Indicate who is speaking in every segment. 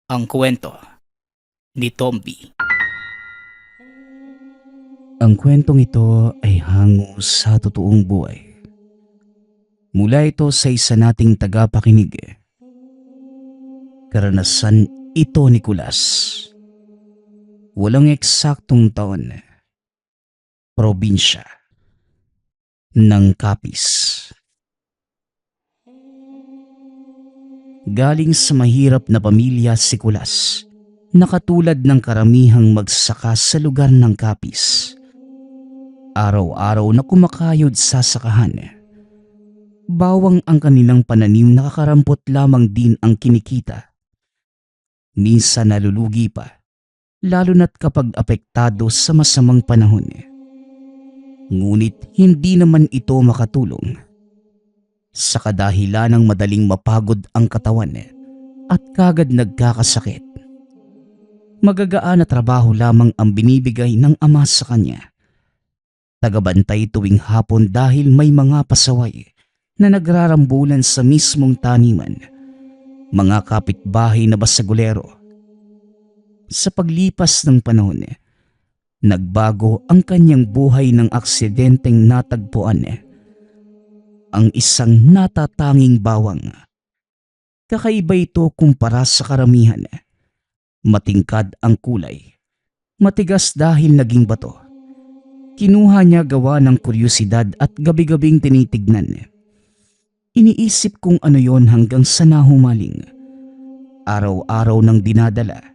Speaker 1: Ang kwento ni Tomby.
Speaker 2: Ang kwentong ito ay hango sa totoong buhay. Mula ito sa isa nating tagapakinig. Karanasan ito ni Kulas. Walang eksaktong taon. Probinsya ng Capiz. Galing sa mahirap na pamilya si Kulas, na katulad ng karamihang magsaka sa lugar ng Capiz. Araw-araw na kumakayod sa sakahan. Bawang ang kanilang pananim, nakakarampot lamang din ang kinikita. Minsan nalulugi pa, lalo na't kapag apektado sa masamang panahon. Ngunit hindi naman ito makatulong. Sa kadahilan ng madaling mapagod ang katawan at kagad nagkakasakit. Magagaan na trabaho lamang ang binibigay ng ama sa kanya. Tagabantay tuwing hapon dahil may mga pasaway na nagrarambulan sa mismong taniman, mga kapitbahay na basagulero. Sa paglipas ng panahon, nagbago ang kanyang buhay ng aksidenteng natagpuan ang isang natatanging bawang. Kakaiba ito kumpara sa karamihan. Matingkad ang kulay, matigas dahil naging bato. Kinuha niya gawa ng kuryosidad at gabi-gabing tinitignan. Iniisip kung ano yon hanggang sa nahumaling. Araw-araw nang dinadala.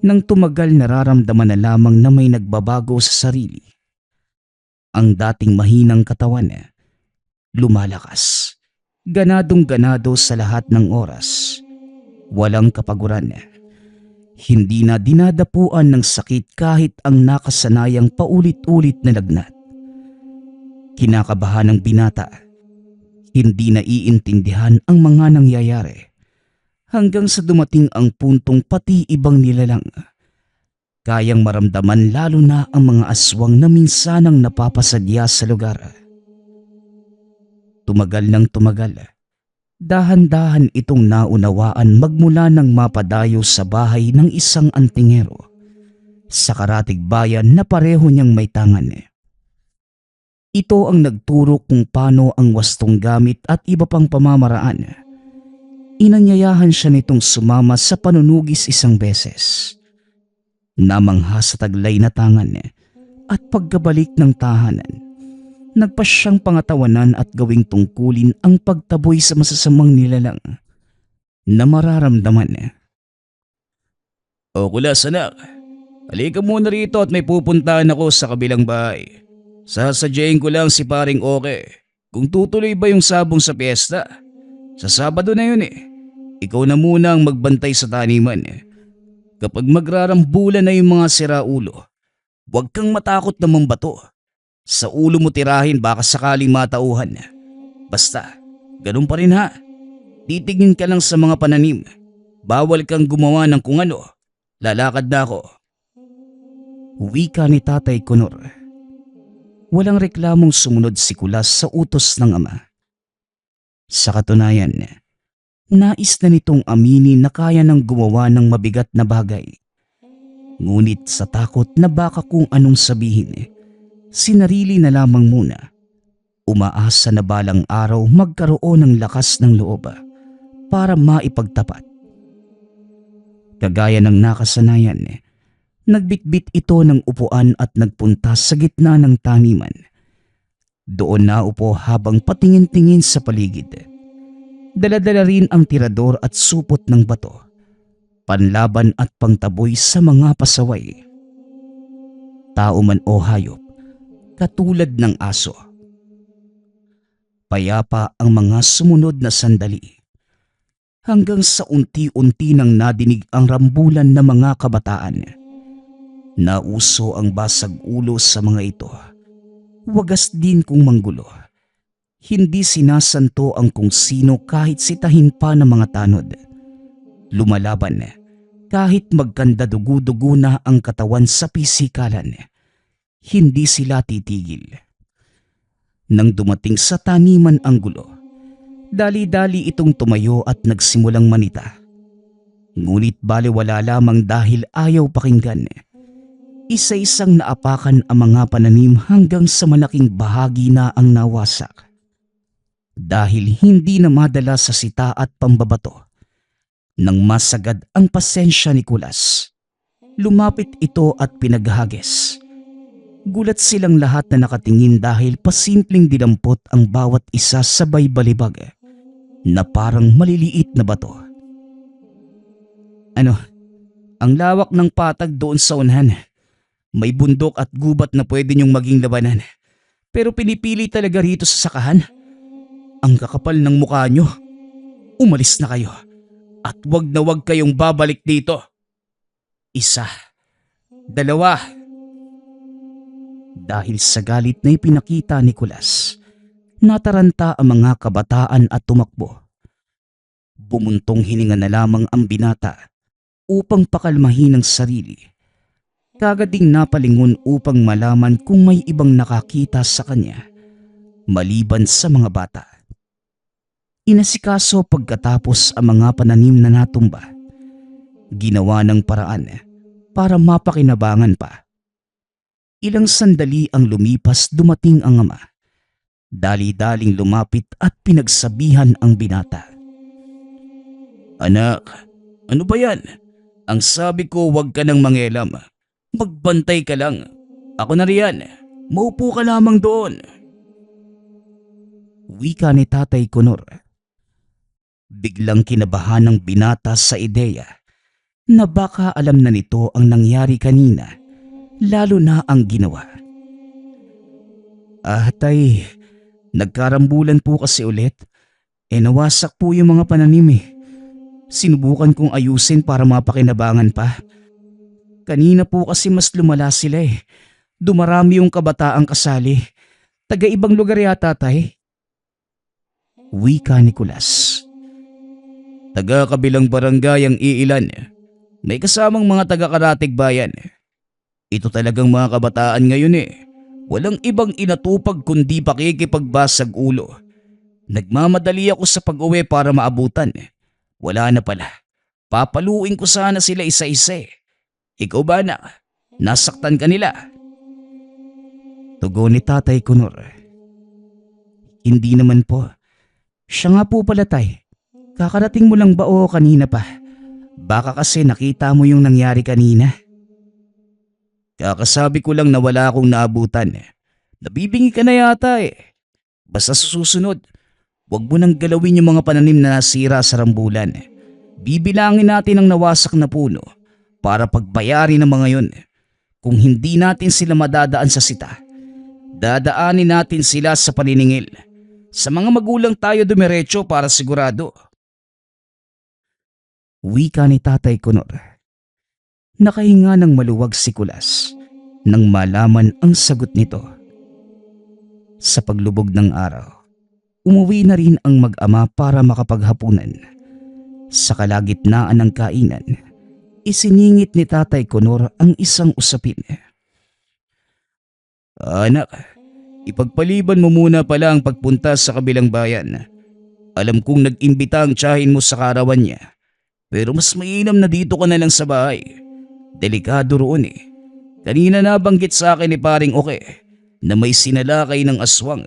Speaker 2: Nang tumagal, nararamdaman na lamang na may nagbabago sa sarili. Ang dating mahinang katawan, lumalakas. Ganadong-ganado sa lahat ng oras. Walang kapaguran. Hindi na dinadapuan ng sakit kahit ang nakasanayang paulit-ulit na lagnat. Kinakabahan ng binata. Hindi na iintindihan ang mga nangyayari. Hanggang sa dumating ang puntong pati ibang nilalang kayang maramdaman, lalo na ang mga aswang na minsanang napapasadya sa lugar. Tumagal ng tumagal. Dahan-dahan itong naunawaan magmula nang mapadayo sa bahay ng isang antingero sa karatig bayan na pareho niyang may tangan. Ito ang nagturo kung paano ang wastong gamit at iba pang pamamaraan. Inanyayahan siya nitong sumama sa panunugis isang beses. Namangha sa taglay na tangan at pagkabalik ng tahanan, nagpa siyang pangatawanan at gawing tungkulin ang pagtaboy sa masasamang nilalang na mararamdaman.
Speaker 1: O Kulas anak, halika muna rito at may pupuntahan ako sa kabilang bahay. Sasadyain ko lang si paring Oke kung tutuloy ba yung sabong sa piyesta. Sa Sabado na yun Ikaw na muna ang magbantay sa taniman. Kapag magrarambulan na yung mga siraulo, huwag kang matakot na mambato. Sa ulo mo tirahin, baka sakaling matauhan. Basta, ganun pa rin ha. Titingin ka lang sa mga pananim. Bawal kang gumawa ng kung ano. Lalakad na ako.
Speaker 2: Wika ni Tatay Kunor. Walang reklamong sumunod si Kulas sa utos ng ama. Sa katunayan, nais na nitong aminin na kaya nang gumawa ng mabigat na bagay. Ngunit sa takot na baka kung anong sabihin, sinarili na lamang muna. Umaasa na balang araw magkaroon ng lakas ng loob para maipagtapat. Kagaya ng nakasanayan, nagbitbit ito ng upuan at nagpunta sa gitna ng taniman. Doon naupo habang patingin-tingin sa paligid. Daladala rin ang tirador at supot ng bato, panlaban at pangtaboy sa mga pasaway. Tao man o hayop, katulad ng aso. Payapa ang mga sumunod na sandali. Hanggang sa unti-unti nang nadinig ang rambulan ng mga kabataan. Nauso ang basag ulo sa mga ito. Wagas din kung manggulo. Hindi sinasanto ang kung sino kahit sitahin pa ng mga tanod. Lumalaban kahit magkanda dugo-dugo na ang katawan sa pisikalan. Hindi sila titigil. Nang dumating sa taniman ang gulo, dali-dali itong tumayo at nagsimulang manita. Ngunit balewala lamang dahil ayaw pakinggan. Isa-isang naapakan ang mga pananim hanggang sa malaking bahagi na ang nawasak. Dahil hindi na madala sa sita at pambabato. Nang masagad ang pasensya ni Kulas, lumapit ito at pinaghagis. Gulat silang lahat na nakatingin dahil pasimpleng dinampot ang bawat isa sabay balibag na parang maliliit na bato. Ano, ang lawak ng patag doon sa unahan. May bundok at gubat na pwede niyong maging labanan. Pero pinipili talaga rito sa sakahan. Ang kakapal ng mukha niyo. Umalis na kayo. At wag na wag kayong babalik dito. Isa. Dalawa. Dahil sa galit na ipinakita ni Kulas, nataranta ang mga kabataan at tumakbo. Bumuntong hininga na lamang ang binata upang pakalmahin ang sarili. Kagad ding napalingon upang malaman kung may ibang nakakita sa kanya maliban sa mga bata. Inasikaso pagkatapos ang mga pananim na natumba. Ginawa ng paraan para mapakinabangan pa. Ilang sandali ang lumipas, dumating ang ama. Dali-daling lumapit at pinagsabihan ang binata.
Speaker 1: Anak, ano ba yan? Ang sabi ko wag ka nang mangialam. Magbantay ka lang. Ako na riyan. Maupo ka lamang doon.
Speaker 2: Wika ni Tatay Conor. Biglang kinabahan ng binata sa ideya na baka alam na nito ang nangyari kanina, lalo na ang ginawa. Tay, nagkarambulan po kasi ulit. Nawasak po yung mga pananim . Sinubukan kong ayusin para mapakinabangan pa. Kanina po kasi mas lumala sila . Dumarami yung kabataang kasali. Taga-ibang lugar yata, Tay. Wika ni Kulas.
Speaker 1: Taga-kabilang barangay ang iilan. May kasamang mga taga-Karatig Bayan. Ito talagang mga kabataan ngayon . Walang ibang inatupag kundi pakikipagbasag ulo. Nagmamadali ako sa pag-uwi para maabutan. Wala na pala. Papaluin ko sana sila isa-isa . Ikaw ba na? Nasaktan ka nila?
Speaker 2: Tugon ni Tatay Conor. Hindi naman po. Siya nga po pala, Tay. Kakarating mo lang ba o kanina pa? Baka kasi nakita mo yung nangyari kanina.
Speaker 1: Kakasabi ko lang na wala akong naabutan . Nabibingi ka na yata . Basta sa susunod, wag mo nang galawin yung mga pananim na nasira sa rambulan. Bibilangin natin ang nawasak na puno para pagbayarin ng mga yun. Kung hindi natin sila madadaan sa sita, dadaanin natin sila sa paniningil. Sa mga magulang tayo dumiretso para sigurado.
Speaker 2: Wika ni Tatay Conor. Nakahinga ng maluwag si Kulas nang malaman ang sagot nito. Sa paglubog ng araw, umuwi na rin ang mag-ama para makapaghapunan. Sa kalagitnaan ng kainan, isiningit ni Tatay Conor ang isang usapin.
Speaker 1: Anak, ipagpaliban mo muna pala ang pagpunta sa kabilang bayan. Alam kong nag-imbita ang tiyahin mo sa karawan niya. Pero mas mainam na dito ka na lang sa bahay. Delikado roon . Kanina nabanggit sa akin ni Paring Oke na may sinalakay ng aswang.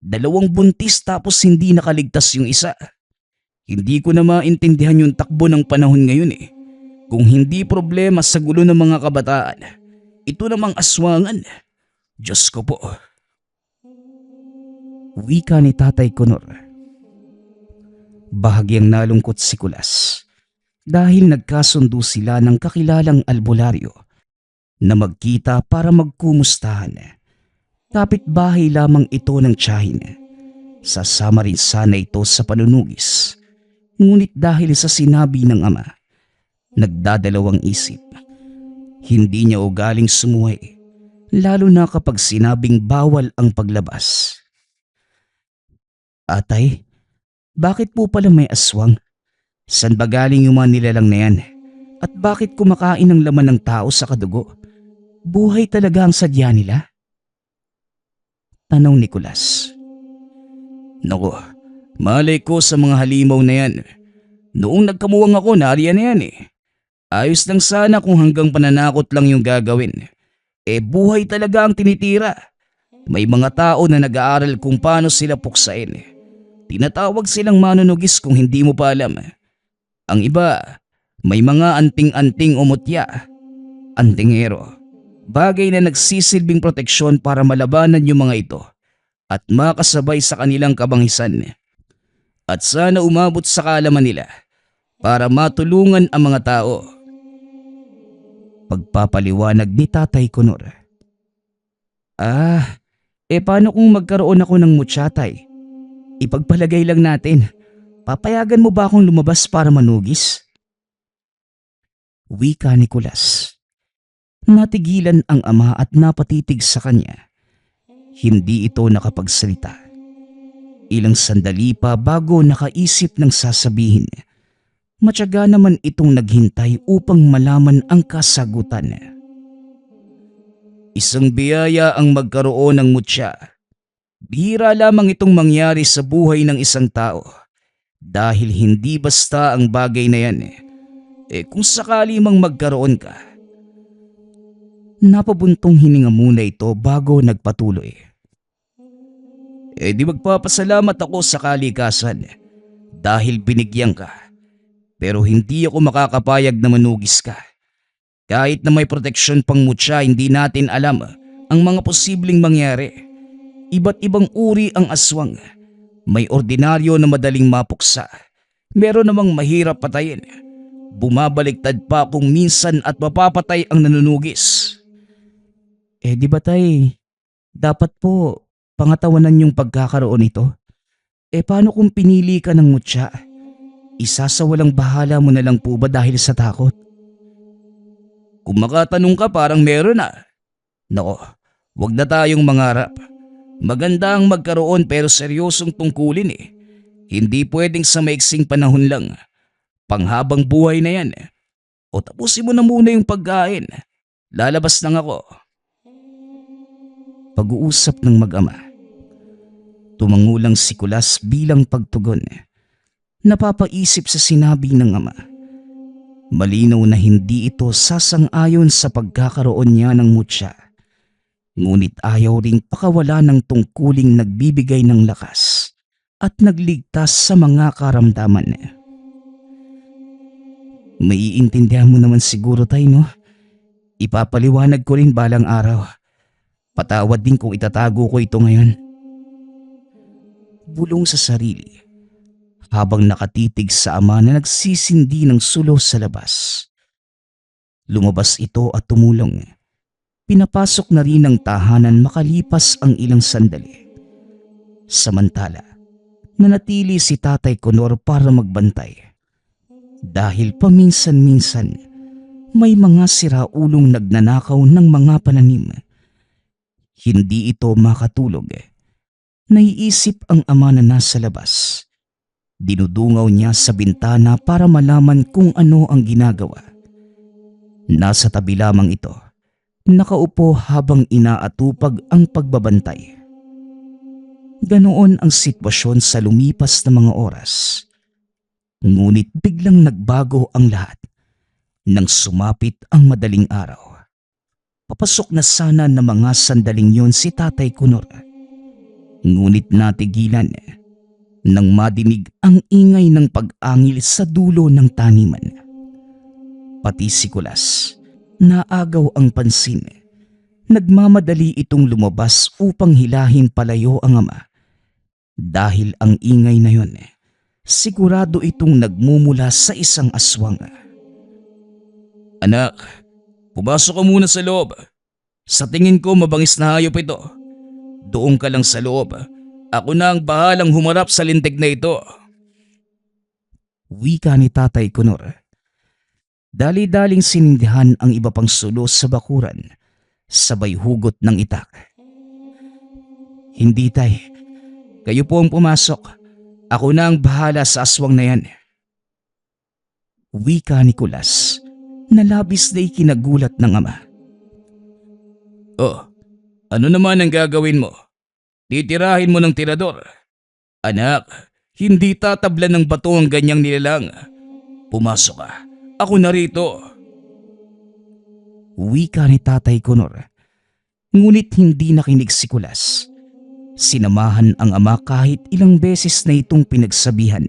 Speaker 1: 2 buntis tapos hindi nakaligtas yung isa. Hindi ko na maintindihan yung takbo ng panahon ngayon . Kung hindi problema sa gulo ng mga kabataan, ito namang aswangan. Diyos ko po.
Speaker 2: Wika ni Tatay Conor. Bahagyang nalungkot si Kulas dahil nagkasundo sila ng kakilalang albularyo na magkita para magkumustahan. Kapitbahay lamang ito ng tiyahin. Sasama rin sana ito sa panunugis. Ngunit dahil sa sinabi ng ama, nagdadalawang isip. Hindi niya ugaling sumuhay, lalo na kapag sinabing bawal ang paglabas. Atay, bakit po pala may aswang? San ba galing yung mga nilalang na yan? At bakit kumakain ng laman ng tao sa kadugo? Buhay talaga ang sadya nila? Tanong ni Kulas.
Speaker 1: Naku, malay ko sa mga halimaw na yan. Noong nagkamuwang ako, nariyan na yan eh. Ayos lang sana kung hanggang pananakot lang yung gagawin. Buhay talaga ang tinitira. May mga tao na nag-aaral kung paano sila puksain. Tinatawag silang manunugis kung hindi mo pa alam. Ang iba, may mga anting-anting o mutya. Antingero. Bagay na nagsisilbing proteksyon para malabanan yung mga ito at makasabay sa kanilang kabangisan. At sana umabot sa kaalaman nila para matulungan ang mga tao.
Speaker 2: Pagpapaliwanag ni Tatay Kunor. Paano kung magkaroon ako ng mutsatay? Ipagpalagay lang natin, papayagan mo ba akong lumabas para manugis? Wika ni Kulas. Natigilan ang ama at napatitig sa kanya. Hindi ito nakapagsalita. Ilang sandali pa bago nakaisip ng sasabihin. Matyaga naman itong naghintay upang malaman ang kasagutan.
Speaker 1: Isang biyaya ang magkaroon ng mutya. Bihira lamang itong mangyari sa buhay ng isang tao dahil hindi basta ang bagay na yan. Kung sakali mang magkaroon ka.
Speaker 2: Napabuntong hininga muna ito bago nagpatuloy.
Speaker 1: Di magpapasalamat ako sa kalikasan dahil binigyan ka. Pero hindi ako makakapayag na manugis ka. Kahit na may proteksyon pang mutya, hindi natin alam ang mga posibleng mangyari. Iba't ibang uri ang aswang. May ordinaryo na madaling mapuksa. Meron namang mahirap patayin. Bumabaliktad pa kung minsan at mapapatay ang nanunugis.
Speaker 2: Di ba tay, dapat po pangatawanan yung pagkakaroon nito? Paano kung pinili ka ng mutya? Isasawalang bahala mo na lang po ba dahil sa takot?
Speaker 1: Kung makatanong ka parang meron na. Nako, wag na tayong mangarap. Maganda ang magkaroon pero seryosong tungkulin eh. Hindi pwedeng sa maiksing panahon lang. Panghabang buhay na yan. O tapusin mo na muna yung pagkain. Lalabas lang ako.
Speaker 2: Pag-uusap ng mag-ama. Tumangulang si Kulas bilang pagtugon. Napapaisip sa sinabi ng ama. Malinaw na hindi ito sasang-ayon sa pagkakaroon niya ng mutya. Ngunit ayaw ring pakawala ng tungkuling nagbibigay ng lakas at nagligtas sa mga karamdaman. Maiintindihan mo naman siguro tayo, no? Ipapaliwanag ko rin balang araw. Patawad din kung itatago ko ito ngayon. Bulong sa sarili habang nakatitig sa ama na nagsisindi ng sulo sa labas. Lumabas ito at tumulong. Pinapasok na rin ang tahanan makalipas ang ilang sandali. Samantala, nanatili si Tatay Kunor para magbantay. Dahil paminsan-minsan, may mga siraulong nagnanakaw ng mga pananim. Hindi ito makatulog. Naiisip ang ama na nasa labas. Dinudungaw niya sa bintana para malaman kung ano ang ginagawa. Nasa tabi lamang ito. Nakaupo habang inaatupag ang pagbabantay. Ganoon ang sitwasyon sa lumipas na mga oras. Ngunit biglang nagbago ang lahat nang sumapit ang madaling araw. Papasok na sana ng mga sandaling yon si Tatay Kunor. Ngunit natigilan nang madinig ang ingay ng pag-angil sa dulo ng taniman. Pati si Kulas, naagaw ang pansin. Nagmamadali itong lumabas upang hilahin palayo ang ama. Dahil ang ingay na yon, sigurado itong nagmumula sa isang aswang.
Speaker 1: Anak, pumasok ka muna sa loob. Sa tingin ko mabangis na hayop ito. Doon ka lang sa loob. Ako na ang bahalang humarap sa lintik na ito.
Speaker 2: Wika ni Tatay Kunor. Dali-daling sinindihan ang iba pang sulo sa bakuran, sabay hugot ng itak. Hindi tay, kayo po ang pumasok. Ako na ang bahala sa aswang na yan. Wika ni Kulas, na labis na ikinagulat ng ama.
Speaker 1: Oh, ano naman ang gagawin mo? Titirahin mo ng tirador. Anak, hindi tatablan ng bato ang ganyang nilalang. Pumasok ka. Ako narito.
Speaker 2: Wika ni Tatay Conor. Ngunit hindi nakinig si Kulas. Sinamahan ang ama kahit ilang beses na itong pinagsabihan.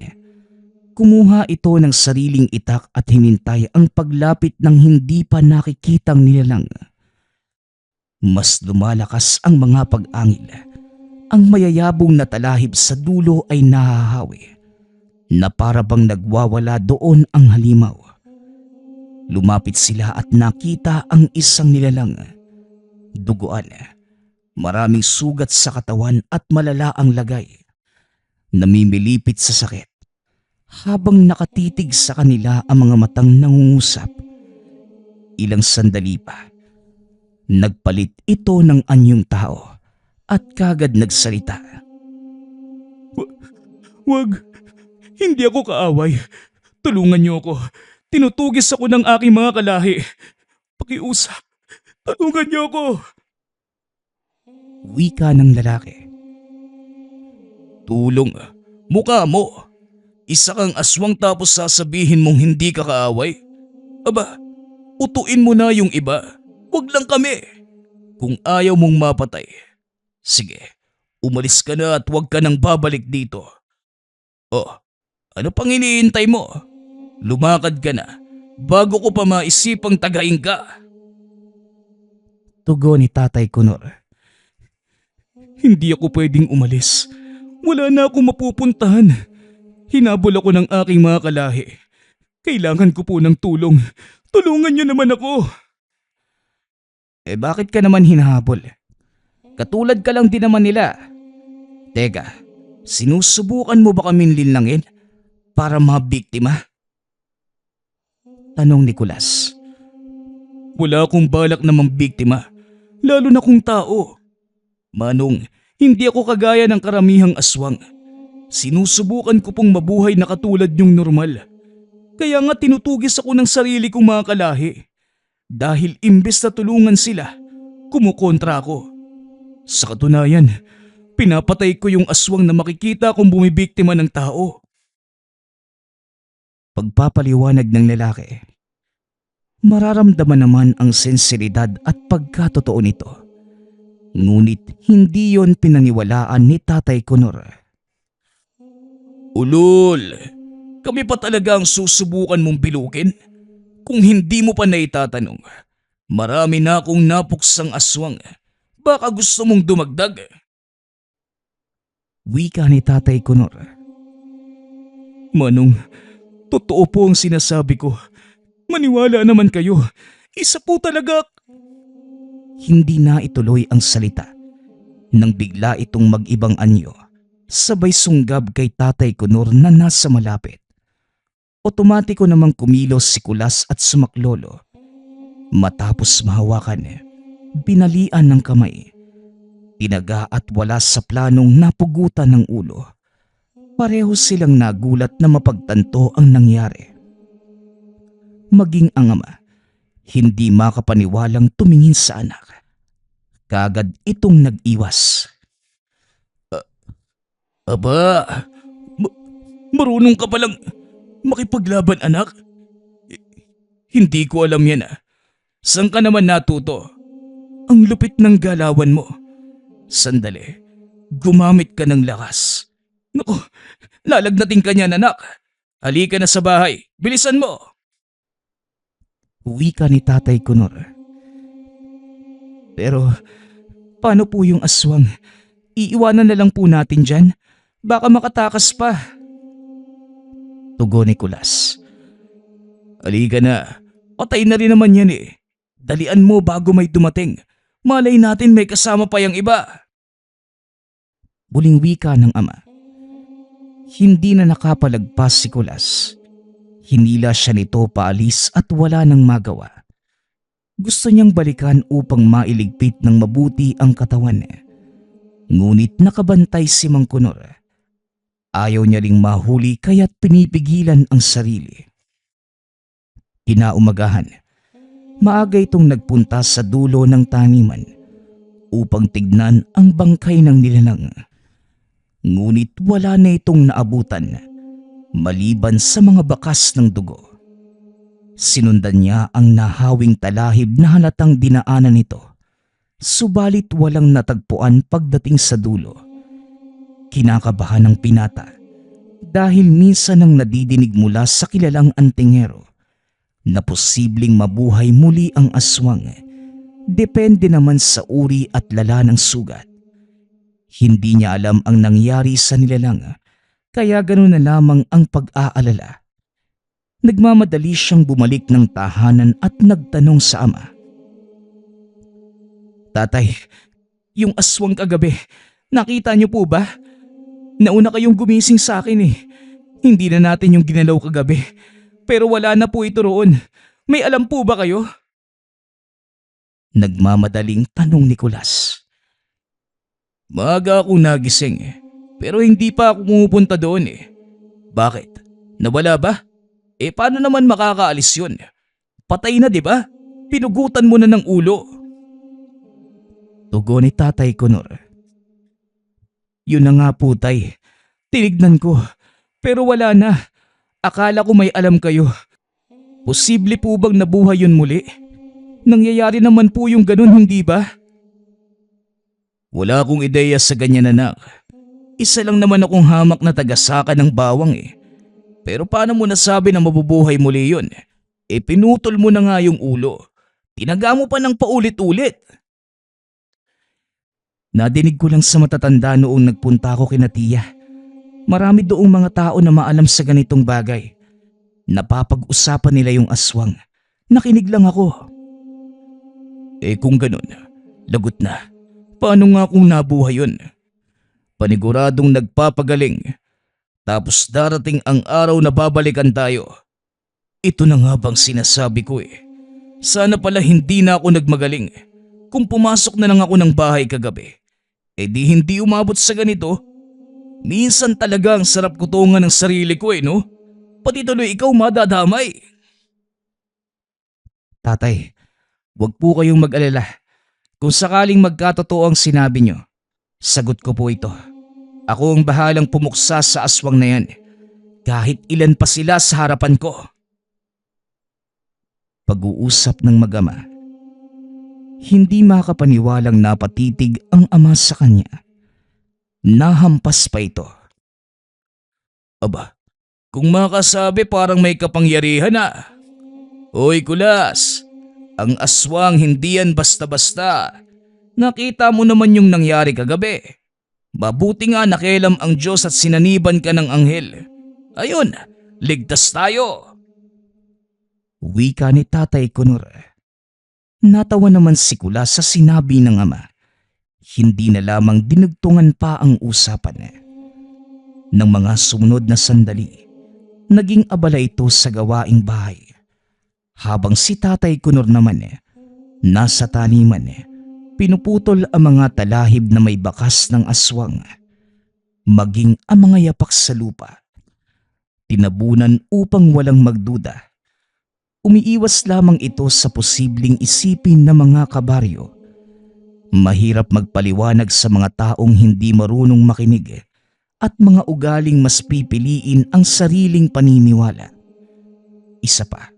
Speaker 2: Kumuha ito ng sariling itak at hinintay ang paglapit ng hindi pa nakikitang nilalang. Mas lumalakas ang mga pag-angil. Ang mayayabong na talahib sa dulo ay nahahawi, na para bang nagwawala doon ang halimaw. Lumapit sila at nakita ang isang nilalang. Duguan, maraming sugat sa katawan at malala ang lagay. Namimilipit sa sakit. Habang nakatitig sa kanila ang mga matang nangungusap. Ilang sandali pa, nagpalit ito ng anyong tao at kagad nagsalita.
Speaker 1: Wag. Hindi ako kaaway. Tulungan niyo ako. Tinutugis ako ng aking mga kalahi. Pakiusap. Tulungan niyo ako.
Speaker 2: Wika ng lalaki.
Speaker 1: Tulong? Mukha mo. Isa kang aswang tapos sasabihin mong hindi ka kaaway? Aba, utuin mo na yung iba. Wag lang kami. Kung ayaw mong mapatay, sige, umalis ka na at wag ka nang babalik dito. Oh, ano pang iniintay mo? Lumakad ka na bago ko pa maisipang tagain ka.
Speaker 2: Tugon ni Tatay Conor.
Speaker 1: Hindi ako pwedeng umalis. Wala na akong mapupuntahan. Hinabol ako ng aking mga kalahi. Kailangan ko po ng tulong. Tulungan niyo naman ako.
Speaker 2: Bakit ka naman hinahabol? Katulad ka lang din naman nila. Teka, sinusubukan mo ba kaming linlangin para mabiktima? Tanong ni Kulas.
Speaker 1: Wala akong balak na mambiktima, lalo na kung tao. Manong, hindi ako kagaya ng karamihang aswang. Sinusubukan ko pong mabuhay na katulad yung normal. Kaya nga tinutugis ako ng sarili kong mga kalahi. Dahil imbes na tulungan sila, kumukontra ako. Sa katunayan, pinapatay ko yung aswang na makikita kung bumibiktima ng tao.
Speaker 2: Pagpapaliwanag ng lalaki. Mararamdaman naman ang sensibilidad at pagkatotoo nito. Ngunit hindi yon pinaniwalaan ni Tatay Conor.
Speaker 1: Ulol, kami pa talaga ang susubukan mong bilugin? Kung hindi mo pa naitatanong, marami na akong napuksang aswang. Baka gusto mong dumagdag?
Speaker 2: Wika ni Tatay Conor.
Speaker 1: Manong, totoo po ang sinasabi ko. Maniwala naman kayo. Isa po talaga.
Speaker 2: Hindi na ituloy ang salita nang bigla itong mag-ibang anyo. Sabay sunggab kay Tatay Conor na nasa malapit. Otomatiko namang kumilos si Kulas at sumaklolo. Matapos mahawakan, binalian ng kamay. Tinaga at wala sa planong napugutan ng ulo. Pareho silang nagulat na mapagtanto ang nangyari. Maging ang ama, hindi makapaniwalang tumingin sa anak. Kagad itong nag-iwas.
Speaker 1: Aba, marunong ka palang makipaglaban, anak? Hindi ko alam yan ah. Saan ka naman natuto? Ang lupit ng galawan mo. Sandali, gumamit ka ng lakas. Naku, lalagnating ka niyan, anak. Halika na sa bahay, bilisan mo.
Speaker 2: Wika ni Tatay Conor. Pero paano po yung aswang? Iiwanan na lang po natin dyan? Baka makatakas pa. Tugon ni Kulas.
Speaker 1: Halika na, patay na rin naman yan eh. Dalian mo bago may dumating. Malay natin may kasama pa yung iba.
Speaker 2: Muling wika ng ama. Hindi na nakapalagpas si Kulas. Hinila siya nito paalis at wala nang magawa. Gusto niyang balikan upang mailigpit ng mabuti ang katawan. Ngunit nakabantay si Mang Conor. Ayaw niya ring mahuli kaya't pinipigilan ang sarili. Kinaumagahan, maaga itong nagpunta sa dulo ng taniman upang tignan ang bangkay ng nilalang. Ngunit wala na itong naabutan maliban sa mga bakas ng dugo. Sinundan niya ang nahawing talahib na halatang dinaanan nito. Subalit walang natagpuan pagdating sa dulo. Kinakabahan ng pinata dahil minsan nang nadidinig mula sa kilalang antingero na posibleng mabuhay muli ang aswang. Depende naman sa uri at lala ng sugat. Hindi niya alam ang nangyari sa nilalang, kaya ganoon na lamang ang pag-aalala. Nagmamadali siyang bumalik ng tahanan at nagtanong sa ama. "Tatay, yung aswang kagabi, nakita niyo po ba? Nauna kayong gumising sa akin eh. Hindi na natin yung ginalaw kagabi. Pero wala na po ito roon. May alam po ba kayo?" Nagmamadaling tanong ni Kulas.
Speaker 1: Maaga akong nagising pero hindi pa ako pumupunta doon eh. Bakit? Nawala ba? Paano naman makakaalis yun? Patay na, di ba? Pinugutan mo na ng ulo.
Speaker 2: Tugon ni Tatay Kunor. "Yun na nga po, tay. Tinignan ko pero wala na. Akala ko may alam kayo. Posible po bang nabuhay yun muli? Nangyayari naman po yung ganun, hindi ba?"
Speaker 1: Wala akong ideya sa ganyan, anak. Isa lang naman akong hamak na tagasaka ng bawang eh. Pero paano mo nasabi na mabubuhay muli yun? Pinutol mo na nga yung ulo. Tinaga mo pa ng paulit-ulit.
Speaker 2: Nadinig ko lang sa matatanda noong nagpunta ako kina tiya. Marami doong mga tao na maalam sa ganitong bagay. Napapag-usapan nila yung aswang. Nakinig lang ako.
Speaker 1: Kung ganun, lagot na. Paano nga kung nabuhay yun? Paniguradong nagpapagaling. Tapos darating ang araw na babalikan tayo. Ito na nga bang sinasabi ko eh. Sana pala hindi na ako nagmagaling. Kung pumasok na lang ako ng bahay kagabi, di hindi umabot sa ganito. Minsan talaga ang sarap kutungan ng sarili ko no? Pati tuloy ikaw madadamay.
Speaker 2: Tatay, wag po kayong mag-alala. Kung sakaling magkatotoo ang sinabi nyo, sagot ko po ito. Ako ang bahalang pumuksa sa aswang na yan. Kahit ilan pa sila sa harapan ko. Pag-uusap ng mag-ama. Hindi makapaniwalang napatitig ang ama sa kanya. Nahampas pa ito.
Speaker 1: Aba, kung makasabi parang may kapangyarihan na. Hoy Kulas, ang aswang hindi yan basta-basta. Nakita mo naman yung nangyari kagabi. Mabuti nga nakialam ang Diyos at sinaniban ka ng anghel. Ayun, ligtas tayo.
Speaker 2: Wika ni Tatay Kunor. Natawa naman si Kulas sa sinabi ng ama. Hindi na lamang dinugtungan pa ang usapan. Nang mga sumunod na sandali, naging abala ito sa gawaing bahay. Habang si Tatay Kunor naman nasa taniman, pinuputol ang mga talahib na may bakas ng aswang, maging ang mga yapak sa lupa. Tinabunan upang walang magduda. Umiiwas lamang ito sa posibleng isipin ng mga kabaryo. Mahirap magpaliwanag sa mga taong hindi marunong makinig at mga ugaling mas pipiliin ang sariling paniniwala. Isa pa,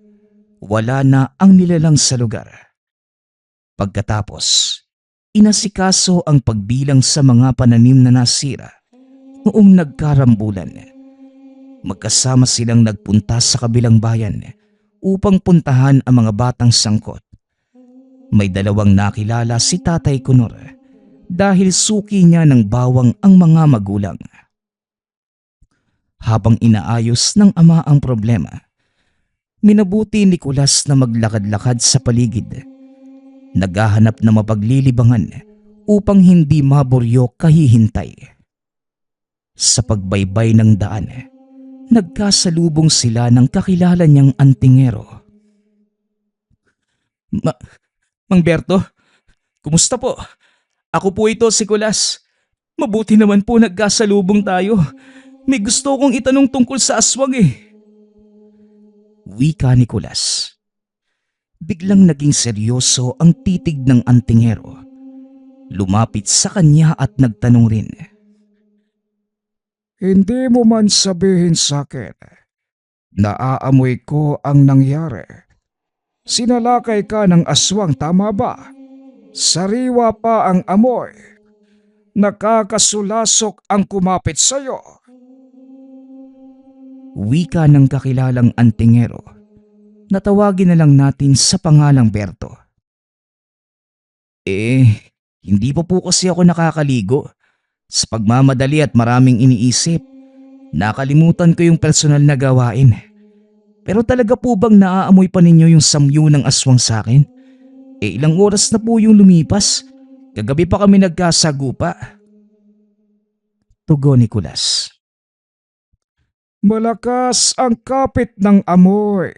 Speaker 2: wala na ang nilalang sa lugar. Pagkatapos, inasikaso ang pagbilang sa mga pananim na nasira noong nagkarambulan. Magkasama silang nagpunta sa kabilang bayan upang puntahan ang mga batang sangkot. May dalawang nakilala si Tatay Kunor dahil suki niya ng bawang ang mga magulang. Habang inaayos ng ama ang problema, minabuti ni Kulas na maglakad-lakad sa paligid. Naghahanap na mapaglilibangan upang hindi maburyo kahihintay. Sa pagbaybay ng daan, nagkasalubong sila ng kakilala niyang antingero. Mang Berto, kumusta po? Ako po ito si Kulas. Mabuti naman po nagkasalubong tayo. May gusto kong itanong tungkol sa aswang Wika ni Kulas. Biglang naging seryoso ang titig ng antingero. Lumapit sa kanya at nagtanong rin.
Speaker 3: Hindi mo man sabihin sa akin, naaamoy ko ang nangyari Sinalakay ka ng aswang, tama ba? Sariwa pa ang amoy. Nakakasulasok ang kumapit sa'yo.
Speaker 2: Wika ng kakilalang antingero na tawagin na lang natin sa pangalang Berto. Hindi pa po kasi ako nakakaligo. Sa pagmamadali at maraming iniisip, nakalimutan ko yung personal na gawain. Pero talaga po bang naaamoy pa ninyo yung samyo ng aswang sa akin? Ilang oras na po yung lumipas. Kagabi pa kami nagkasagupa. Tugon ni Kulas.
Speaker 3: Malakas ang kapit ng amoy.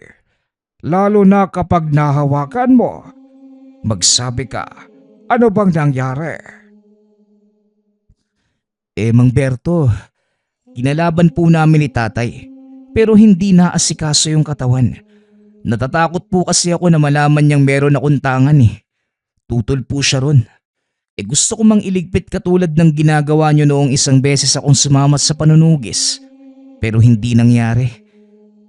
Speaker 3: Lalo na kapag nahawakan mo. Magsabi ka, ano bang nangyari?
Speaker 2: Mang Berto, kinalaban po namin ni tatay pero hindi naasikaso yung katawan. Natatakot po kasi ako na malaman niyang meron akong tangan eh. Tutol po siya ron. Gusto ko mang iligpit katulad ng ginagawa niyo noong isang beses akong sumama sa panunugis. Pero hindi nangyari.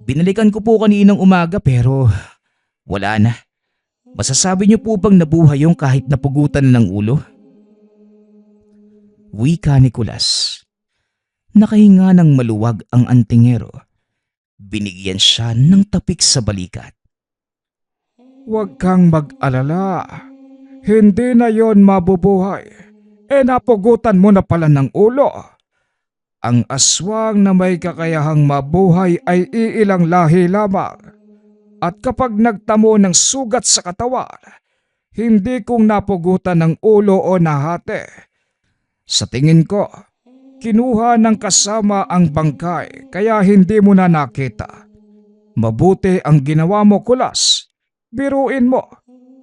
Speaker 2: Binalikan ko po kaninang umaga pero wala na. Masasabi niyo po bang nabuhay yung kahit napugutan ng ulo? Wika ni Kulas. Nakahinga ng maluwag ang antingero. Binigyan siya ng tapik sa balikat.
Speaker 3: Huwag kang mag-alala. Hindi na yon mabubuhay. Napugutan mo na pala ng ulo. Ang aswang na may kakayahang mabuhay ay iilang lahi lamang. At kapag nagtamo ng sugat sa katawan, hindi kong napugutan ng ulo o nahati. Sa tingin ko, kinuha ng kasama ang bangkay kaya hindi mo na nakita. Mabuti ang ginawa mo, Kulas. Biruin mo,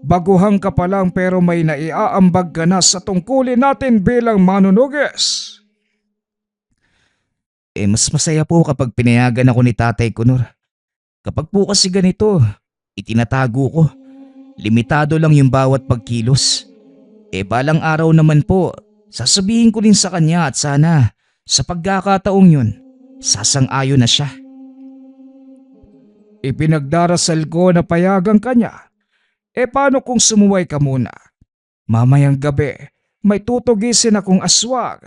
Speaker 3: baguhan ka pa lang pero may naiaambag ka na sa tungkulin natin bilang manunugis.
Speaker 2: Mas masaya po kapag pinayagan ako ni Tatay Kunor. Kapag po kasi ganito, itinatago ko. Limitado lang yung bawat pagkilos. Balang araw naman po, sasabihin ko rin sa kanya at sana sa pagkakataong yun, sasang-ayon na siya.
Speaker 3: Ipinagdarasal ko na payagan kanya. Paano kung sumuway ka muna? Mamayang gabi, may tutugisin akong aswang.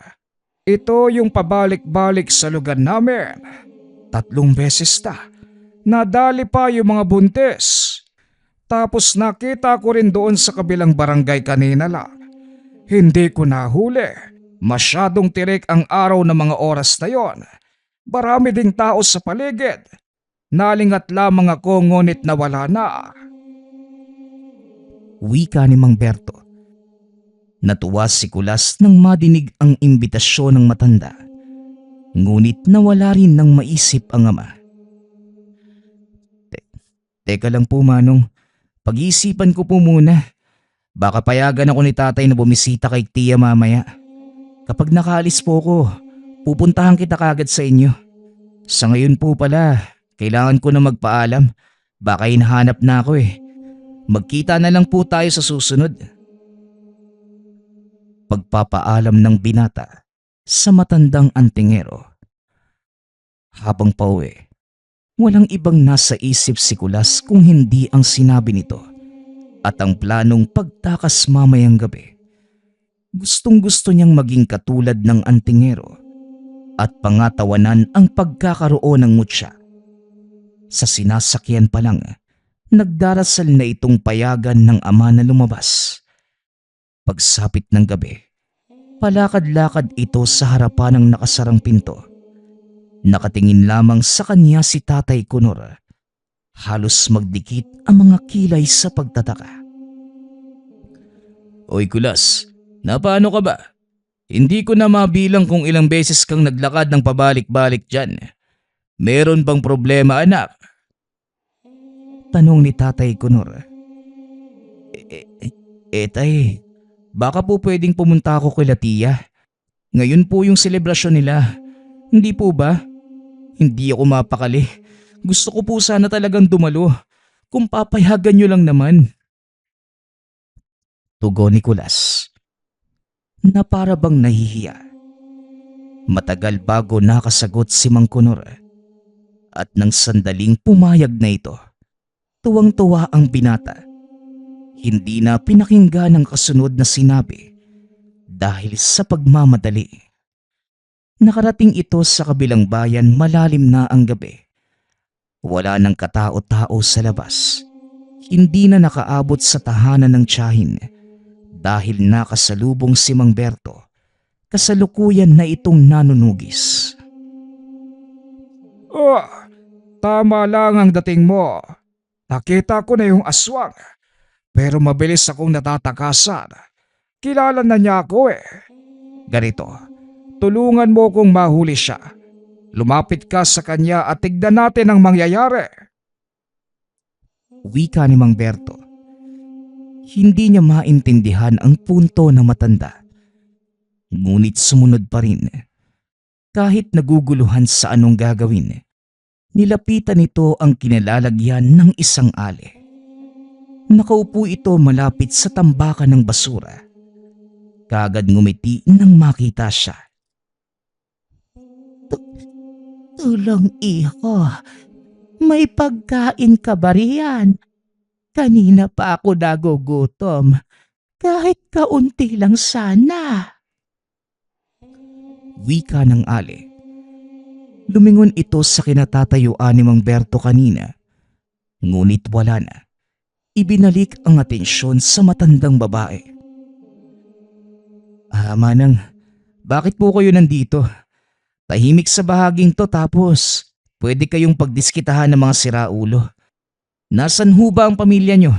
Speaker 3: Ito yung pabalik-balik sa lugar namin. 3 beses na. Nadali pa yung mga buntis. Tapos nakita ko rin doon sa kabilang barangay kanina lang. Hindi ko nahuli. Masyadong tirik ang araw ng mga oras na yon. Marami ding tao sa paligid. Nalingat lamang ako ngunit nawala na.
Speaker 2: Wika ni Mang Berto. Natuwa si Kulas nang madinig ang imbitasyon ng matanda. Ngunit nawala rin ng maisip ang ama. Teka lang po, Manong. Pag-iisipan ko po muna. Baka payagan ako ni tatay na bumisita kay Tia mamaya. Kapag nakaalis po ko, pupuntahan kita kagad sa inyo. Sa ngayon po pala, kailangan ko na magpaalam. Baka hinahanap na ako eh. Magkita na lang po tayo sa susunod. Pagpapaalam ng binata sa matandang antingero. Habang pauwi, walang ibang nasa isip si Kulas kung hindi ang sinabi nito at ang planong pagtakas mamayang gabi. Gustong-gusto niyang maging katulad ng antingero at pangatawanan ang pagkakaroon ng mutya. Sa sinasakyan pa lang, nagdarasal na itong payagan ng ama na lumabas. Pagsapit ng gabi, palakad-lakad ito sa harapan ng nakasarang pinto. Nakatingin lamang sa kanya si Tatay Kunor. Halos magdikit ang mga kilay sa pagtataka.
Speaker 1: Oy Kulas, napaano ka ba? Hindi ko na mabilang kung ilang beses kang naglakad ng pabalik-balik dyan. Meron bang problema, anak?
Speaker 2: Tanong ni Tatay Kunor.
Speaker 1: Tay, baka po pwedeng pumunta ako kay Tia. Ngayon po yung selebrasyon nila. Hindi po ba? Hindi ako mapakali. Gusto ko po sana talagang dumalo. Kung papayagan nyo lang naman.
Speaker 2: Tugon ni Kulas na para bang nahihiya. Matagal bago nakasagot si Mang Kunor at nang sandaling pumayag na ito, Tuwang-tuwa ang binata. Hindi na pinakinggan ang kasunod na sinabi dahil sa pagmamadali. Nakarating ito sa kabilang bayan, malalim na ang gabi. Wala nang katao-tao sa labas. Hindi na nakaabot sa tahanan ng tiyahin dahil nakasalubong si Mang Berto. Kasalukuyan na itong nanunugis.
Speaker 3: Oh, tama lang ang dating mo. Nakita ko na yung aswang, pero mabilis akong natatakasan. Kilala na niya ako eh. Ganito, tulungan mo kong mahuli siya. Lumapit ka sa kanya at tignan natin ang mangyayari.
Speaker 2: Wika ni Mang Berto. Hindi niya maintindihan ang punto ng matanda. Ngunit sumunod pa rin. Kahit naguguluhan sa anong gagawin, nilapitan nito ang kinalalagyan ng isang ali. Nakaupo ito malapit sa tambakan ng basura. Kagad ngumiti nang makita siya. Tulong iho, may pagkain ka ba riyan? Kanina pa ako nagugutom, kahit kaunti lang sana. Wika ng ali. Lumingon ito sa kinatatayuan ni Mang Berto kanina, ngunit wala na. Ibinalik ang atensyon sa matandang babae. Manang, bakit po kayo nandito? Tahimik sa bahaging to tapos pwede kayong pagdiskitahan ng mga siraulo. Nasaan ho ba ang pamilya nyo?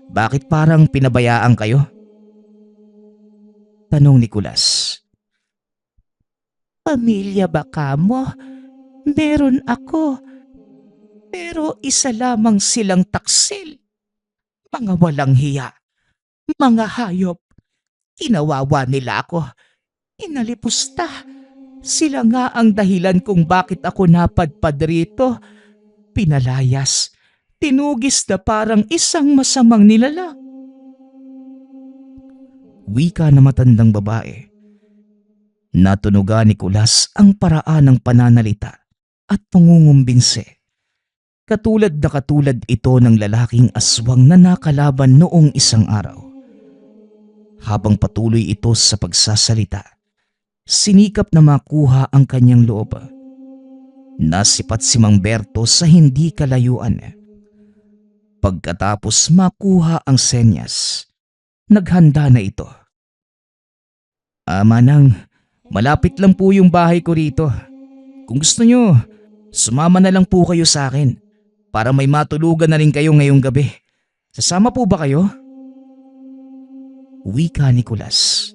Speaker 2: Bakit parang pinabayaan kayo? Tanong ni Kulas. Pamilya ba kamo? Meron ako. Pero isa lamang silang taksil. Mga walang hiya. Mga hayop. Kinawawa nila ako. Inalipusta. Sila nga ang dahilan kung bakit ako napadpad rito. Pinalayas. Tinugis na parang isang masamang nilalang. Wika na matandang babae. Natunugan ni Kulas ang paraan ng pananalita at pangungumbinse. Katulad na katulad ito ng lalaking aswang na nakalaban noong isang araw. Habang patuloy ito sa pagsasalita, sinikap na makuha ang kanyang loob. Nasipat si Mang Berto sa hindi kalayuan. Pagkatapos makuha ang senyas, naghanda na ito. Manang, malapit lang po yung bahay ko rito. Kung gusto nyo, sumama na lang po kayo sa akin para may matulugan na rin kayo ngayong gabi. Sasama po ba kayo? Wika ni Kulas.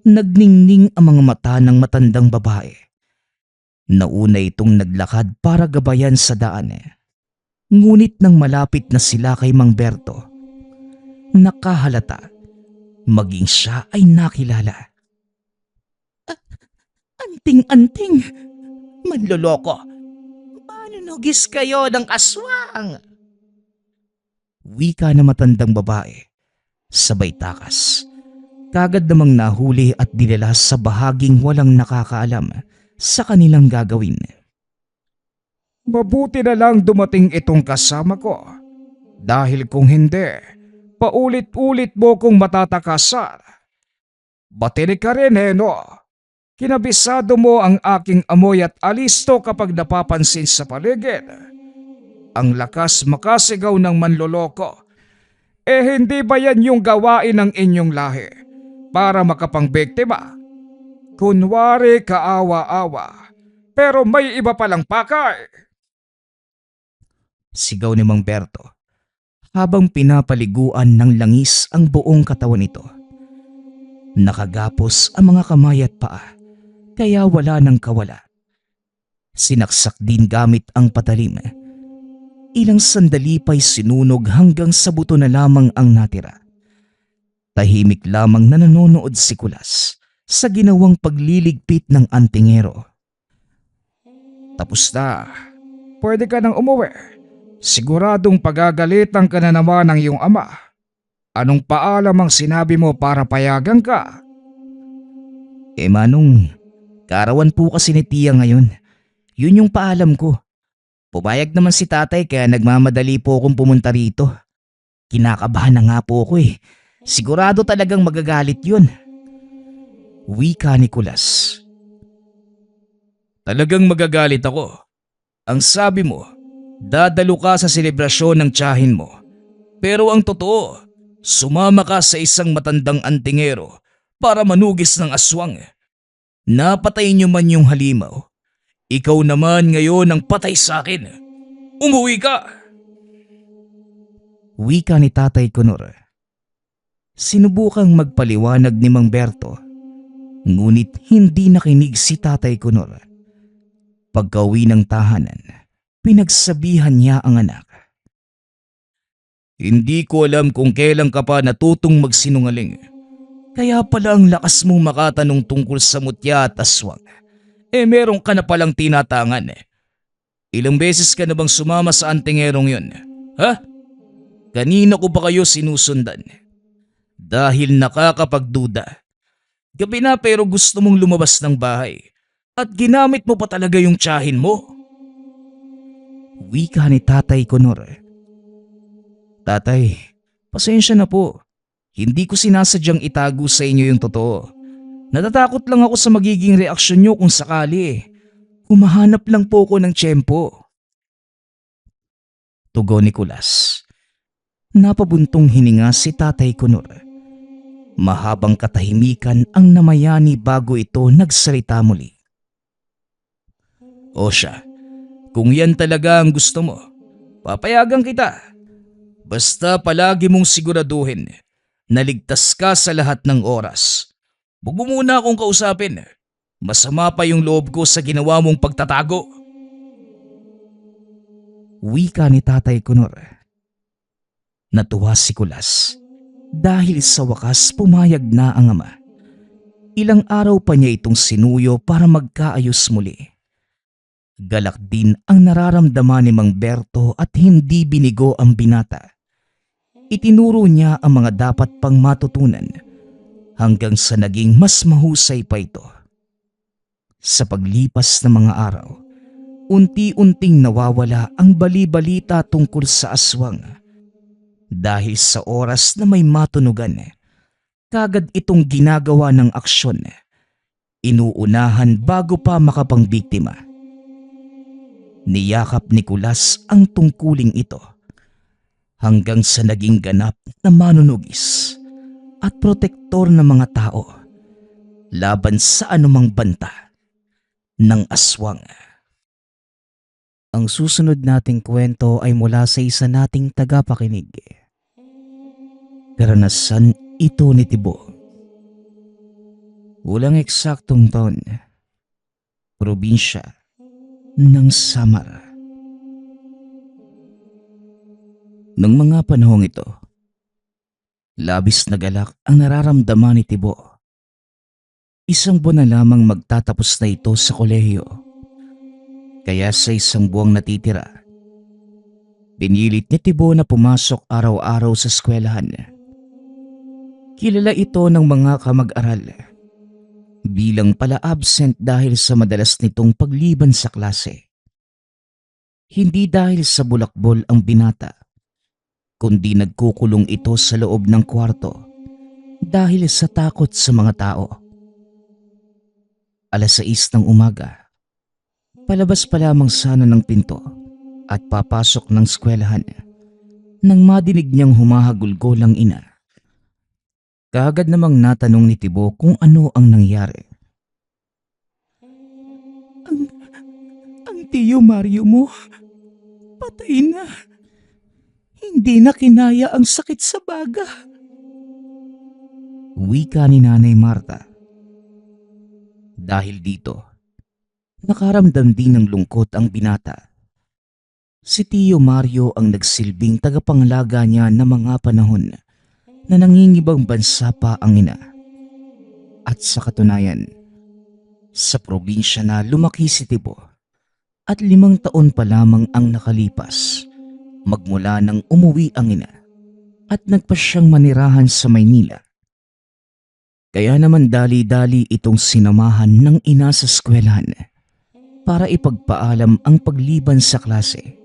Speaker 2: Nagningning ang mga mata ng matandang babae. Nauna itong naglakad para gabayan sa daan. Ngunit nang malapit na sila kay Mang Berto, nakahalata, maging siya ay nakilala. Anting-anting, manloloko, manunugis kayo ng aswang. Wika na matandang babae, sabay takas. Kagad namang nahuli at dinala sa bahaging walang nakakaalam sa kanilang gagawin.
Speaker 3: Mabuti na lang dumating itong kasama ko. Dahil kung hindi, paulit-ulit mo kong matatakasan. Batinig ka rin, no? Kinabisado mo ang aking amoy at alisto kapag napapansin sa paligid. Ang lakas makasigaw ng manloloko. Hindi ba yan yung gawain ng inyong lahi para makapangbiktima? Kunwari kaawa-awa, pero may iba palang pakay.
Speaker 2: Sigaw ni Mang Berto habang pinapaliguan ng langis ang buong katawan nito. Nakagapos ang mga kamay at paa, kaya wala nang kawala. Sinaksak din gamit ang patalim. Ilang sandali pa'y sinunog hanggang sa buto na lamang ang natira. Tahimik lamang na nanonood si Kulas sa ginawang pagliligpit ng antingero.
Speaker 3: Tapos na. Pwede ka nang umuwi. Siguradong pagagalitan ka na naman ng iyong ama. Anong paalam ang sinabi mo para payagan ka?
Speaker 2: Manong, karawan po kasi ni Tia ngayon. Yun yung paalam ko. Pumayag naman si tatay kaya nagmamadali po akong pumunta rito. Kinakabahan na nga po ako eh. Sigurado talagang magagalit yun. Wika ni Kulas.
Speaker 1: Talagang magagalit ako. Ang sabi mo, dadalo ka sa selebrasyon ng tiyahin mo. Pero ang totoo, sumama ka sa isang matandang antingero para manugis ng aswang. Napatay niyo man yung halimaw. Ikaw naman ngayon ang patay sa akin. Umuwi ka!
Speaker 2: Wika ni Tatay Kunor. Sinubukang magpaliwanag ni Mang Berto, ngunit hindi nakinig si Tatay Kunor. Pagka-uwi ng tahanan, pinagsabihan niya ang anak.
Speaker 1: Hindi ko alam kung kailan ka pa natutong magsinungaling. Kaya pala ang lakas mong makatanong tungkol sa mutya at aswang. Meron ka na palang tinatangan. Ilang beses ka na bang sumama sa antingerong yun? Ha? Kanina ko pa kayo sinusundan? Dahil nakakapagduda. Gabi na pero gusto mong lumabas ng bahay. At ginamit mo pa talaga yung tiyahin mo.
Speaker 2: Wika ni Tatay Kunor.
Speaker 1: Tatay, pasensya na po. Hindi ko sinasadyang itago sa inyo yung totoo. Natatakot lang ako sa magiging reaksyon nyo kung sakali. Humahanap lang po ako ng tiyempo.
Speaker 2: Tugon ni Kulas. Napabuntong hininga si Tatay Kunor. Mahabang katahimikan ang namayani bago ito nagsalita muli.
Speaker 1: O siya, kung yan talaga ang gusto mo, papayagan kita. Basta palagi mong siguraduhin na ligtas ka sa lahat ng oras. Huwag mo muna akong kausapin. Masama pa yung loob ko sa ginawa mong pagtatago.
Speaker 2: Wika ni Tatay Kunor. Natuwa si Kulas dahil sa wakas pumayag na ang ama. Ilang araw pa niya itong sinuyo para magkaayos muli. Galak din ang nararamdaman ni Mang Berto at hindi binigo ang binata. Itinuro niya ang mga dapat pang matutunan hanggang sa naging mas mahusay pa ito. Sa paglipas ng mga araw, unti-unting nawawala ang bali-balita tungkol sa aswang. Dahil sa oras na may matunugan, kagad itong ginagawa ng aksyon. Inuunahan bago pa makapangbiktima. Niyakap ni Kulas ang tungkuling ito hanggang sa naging ganap na manunugis at protektor ng mga tao laban sa anumang banta ng aswang. Ang susunod nating kwento ay mula sa isa nating tagapakinig. Karanasan ito ni Tibo. Walang eksaktong taon. Probinsya ng Samar. Nang mga panahong ito, labis na galak ang nararamdaman ni Tibo. Isang buwan na lamang magtatapos na ito sa kolehiyo. Kaya sa isang buwang natitira, pinilit ni Tibo na pumasok araw-araw sa eskwelahan. Kilala ito ng mga kamag-aral bilang pala absent dahil sa madalas nitong pagliban sa klase. Hindi dahil sa bulakbol ang binata, kundi nagkukulong ito sa loob ng kwarto dahil sa takot sa mga tao. 6:00 ng umaga, palabas pa lamang sana ng pinto at papasok ng eskwelahan nang madinig niyang humahagulgol ang ina. Kaagad namang natanong ni Tibo kung ano ang nangyari. Ang tiyo Mario mo, patay na. Hindi na kinaya ang sakit sa baga. Wika ni Nanay Marta. Dahil dito, nakaramdam din ng lungkot ang binata. Si Tiyo Mario ang nagsilbing tagapangalaga niya ng mga panahon na nangingibang bansa pa ang ina. At sa katunayan, sa probinsya na lumaki si Tibo at 5 taon pa lamang ang nakalipas magmula nang umuwi ang ina at nagpa siyang manirahan sa Maynila. Kaya naman dali-dali itong sinamahan ng ina sa eskwelahan para ipagpaalam ang pagliban sa klase.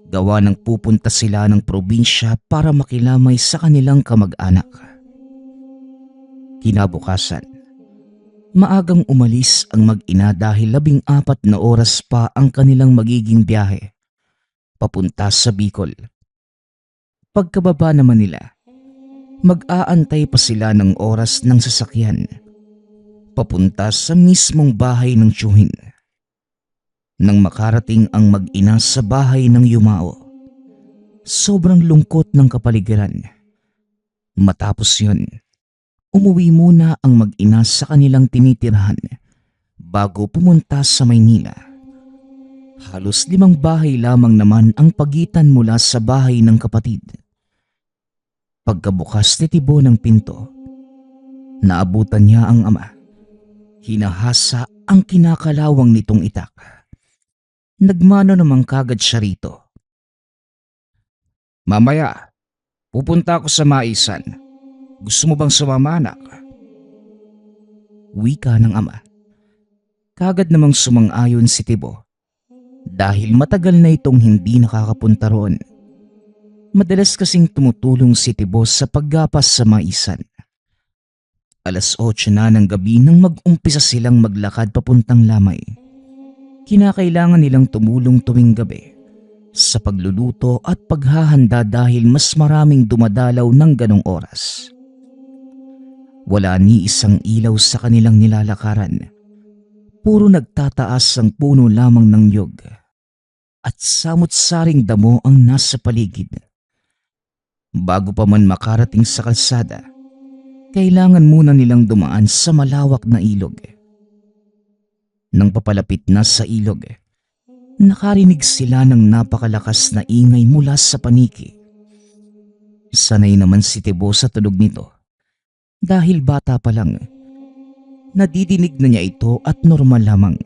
Speaker 2: Gawa ng pupunta sila ng probinsya para makilamay sa kanilang kamag-anak. Kinabukasan, maagang umalis ang mag-ina dahil 14 na oras pa ang kanilang magiging biyahe papunta sa Bicol. Pagkababa naman nila, mag-aantay pa sila ng oras ng sasakyan papunta sa mismong bahay ng tiyuhin. Nang makarating ang mag-ina sa bahay ng yumao, sobrang lungkot ng kapaligiran. Matapos yun, umuwi muna ang mag-ina sa kanilang tinitirhan bago pumunta sa Maynila. Halos 5 bahay lamang naman ang pagitan mula sa bahay ng kapatid. Pagkabukas ni Tibo ng pinto, naabutan niya ang ama. Hinahasa ang kinakalawang nitong itak. Nagmano namang kagad siya rito.
Speaker 3: Mamaya, pupunta ako sa Maisan. Gusto mo bang sumama, anak?
Speaker 2: Wika ng ama. Kagad namang sumang-ayon si Tibo dahil matagal na itong hindi nakakapunta roon. Madalas kasing tumutulong si Tibo sa paggapas sa Maisan. 8:00 na ng gabi nang mag-umpisa silang maglakad papuntang Lamay. Kinakailangan nilang tumulong tuwing gabi sa pagluluto at paghahanda dahil mas maraming dumadalaw ng ganong oras. Wala ni isang ilaw sa kanilang nilalakaran. Puro nagtataas ang puno lamang ng niyog at samot-saring damo ang nasa paligid. Bago pa man makarating sa kalsada, kailangan muna nilang dumaan sa malawak na ilog. Nang papalapit na sa ilog, nakarinig sila ng napakalakas na ingay mula sa paniki. Sanay naman si Tibo sa tunog nito dahil bata pa lang. Nadidinig na niya ito at normal lamang,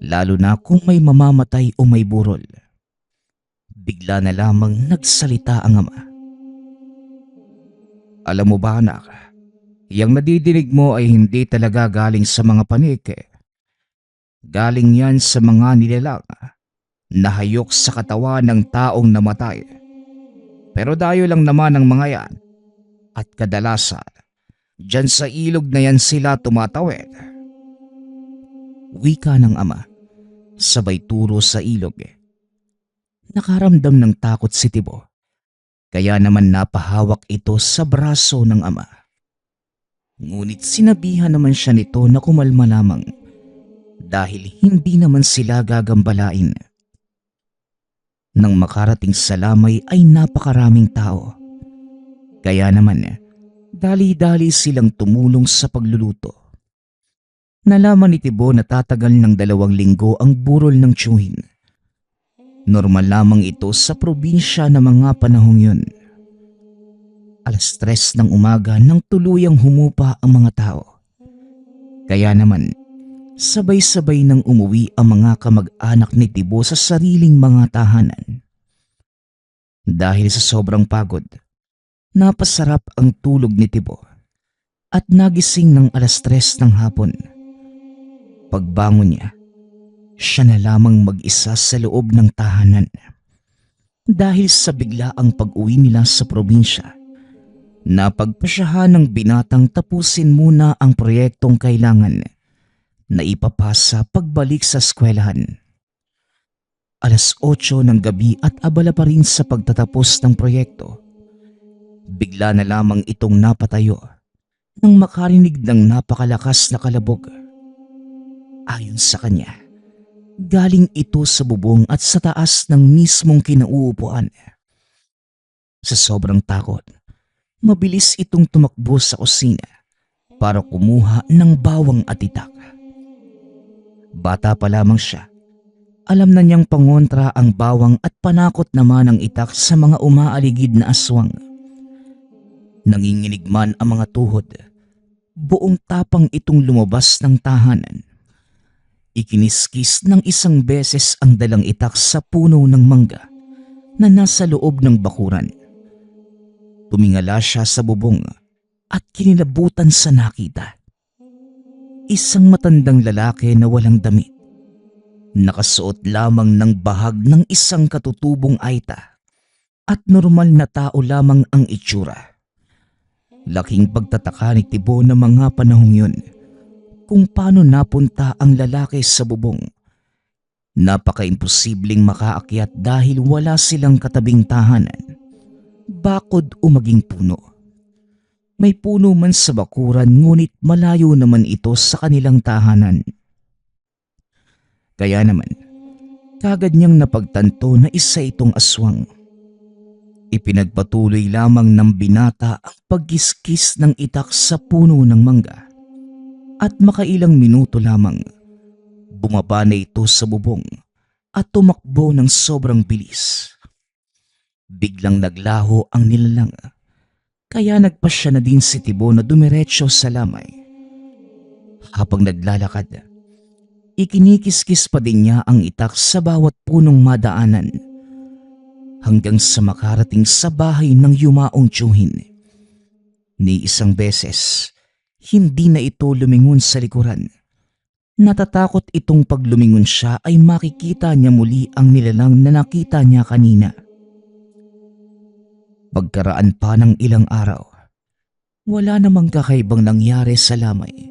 Speaker 2: lalo na kung may mamamatay o may burol. Bigla na lamang nagsalita ang ama.
Speaker 3: Alam mo ba, anak, yang nadidinig mo ay hindi talaga galing sa mga paniki. Galing yan sa mga nilalang na hayok sa katawan ng taong namatay. Pero dayo lang naman ang mga yan at kadalasan, dyan sa ilog na yan sila tumatawid.
Speaker 2: Wika ng ama, sabay turo sa ilog. Nakaramdam ng takot si Tibo, kaya naman napahawak ito sa braso ng ama. Ngunit sinabihan naman siya nito na kumalma lamang dahil hindi naman sila gagambalain. Nang makarating sa Lamay ay napakaraming tao. Kaya naman, dali-dali silang tumulong sa pagluluto. Nalaman ni Tibo na tatagal ng 2 linggo ang burol ng tiyuhin. Normal lamang ito sa probinsya na mga panahong yun. 3:00 ng umaga nang tuluyang humupa ang mga tao. Kaya naman, sabay-sabay nang umuwi ang mga kamag-anak ni Tibo sa sariling mga tahanan. Dahil sa sobrang pagod, napasarap ang tulog ni Tibo at nagising ng 3:00 ng hapon. Pagbangon niya, siya na lamang mag-isa sa loob ng tahanan. Dahil sa biglaang pag-uwi nila sa probinsya, napagpasyahan ng binatang tapusin muna ang proyektong kailangan na ipapasa pagbalik sa eskwelahan. 8:00 ng gabi at abala pa rin sa pagtatapos ng proyekto. Bigla na lamang itong napatayo nang makarinig ng napakalakas na kalabog. Ayon sa kanya, galing ito sa bubong at sa taas ng mismong kinauupuan. Sa sobrang takot, mabilis itong tumakbo sa kusina para kumuha ng bawang at itak. Bata pa lamang siya, alam na niyang pangontra ang bawang at panakot naman ang itak sa mga umaaligid na aswang. Nanginginig man ang mga tuhod, buong tapang itong lumabas ng tahanan. Ikiniskis ng 1 beses ang dalang itak sa puno ng mangga na nasa loob ng bakuran. Tumingala siya sa bubong at kinilabutan sa nakita. Isang matandang lalaki na walang damit Nakasuot lamang ng bahag ng isang katutubong aita at normal na tao lamang ang itsura. Laking pagtataka ni Tibo na mga panahong yun kung paano napunta ang lalaki sa bubong. Napaka-imposibleng makaakyat dahil wala silang katabing tahanan, bakod o maging puno. May puno man sa bakuran ngunit malayo naman ito sa kanilang tahanan. Kaya naman, kagad niyang napagtanto na isa itong aswang. Ipinagpatuloy lamang ng binata ang pagkiskis ng itak sa puno ng mangga. At makailang minuto lamang, bumaba na ito sa bubong at tumakbo ng sobrang bilis. Biglang naglaho ang nilalang, kaya nagpasya na din si Tibo na dumiretso sa lamay. Habang naglalakad, ikinikiskis pa din niya ang itak sa bawat punong madaanan hanggang sa makarating sa bahay ng yumaong tiyuhin. Ni isang beses, hindi na ito lumingon sa likuran. Natatakot itong pag lumingon siya ay makikita niya muli ang nilalang na nakita niya kanina. Pagkaraan pa ng ilang araw, wala namang kakaibang nangyari sa lamay.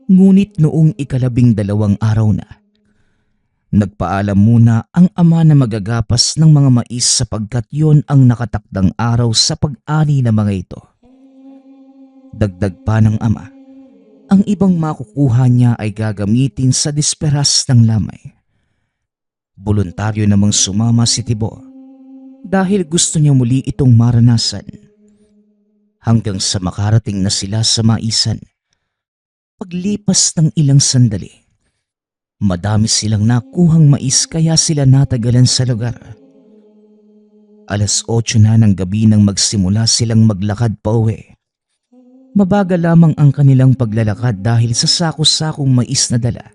Speaker 2: Ngunit noong 12 araw na, nagpaalam muna ang ama na magagapas ng mga mais sapagkat yon ang nakatakdang araw sa pag-ani ng mga ito. Dagdag pa ng ama, ang ibang makukuha niya ay gagamitin sa disperas ng lamay. Voluntaryo namang sumama si Tibo dahil gusto niya muli itong maranasan. Hanggang sa makarating na sila sa maisan. Paglipas ng ilang sandali, madami silang nakuhang mais kaya sila natagalan sa lugar. 8:00 na ng gabi nang magsimula silang maglakad pa uwi. Mabagal lamang ang kanilang paglalakad dahil sa sako-sakong mais na dala.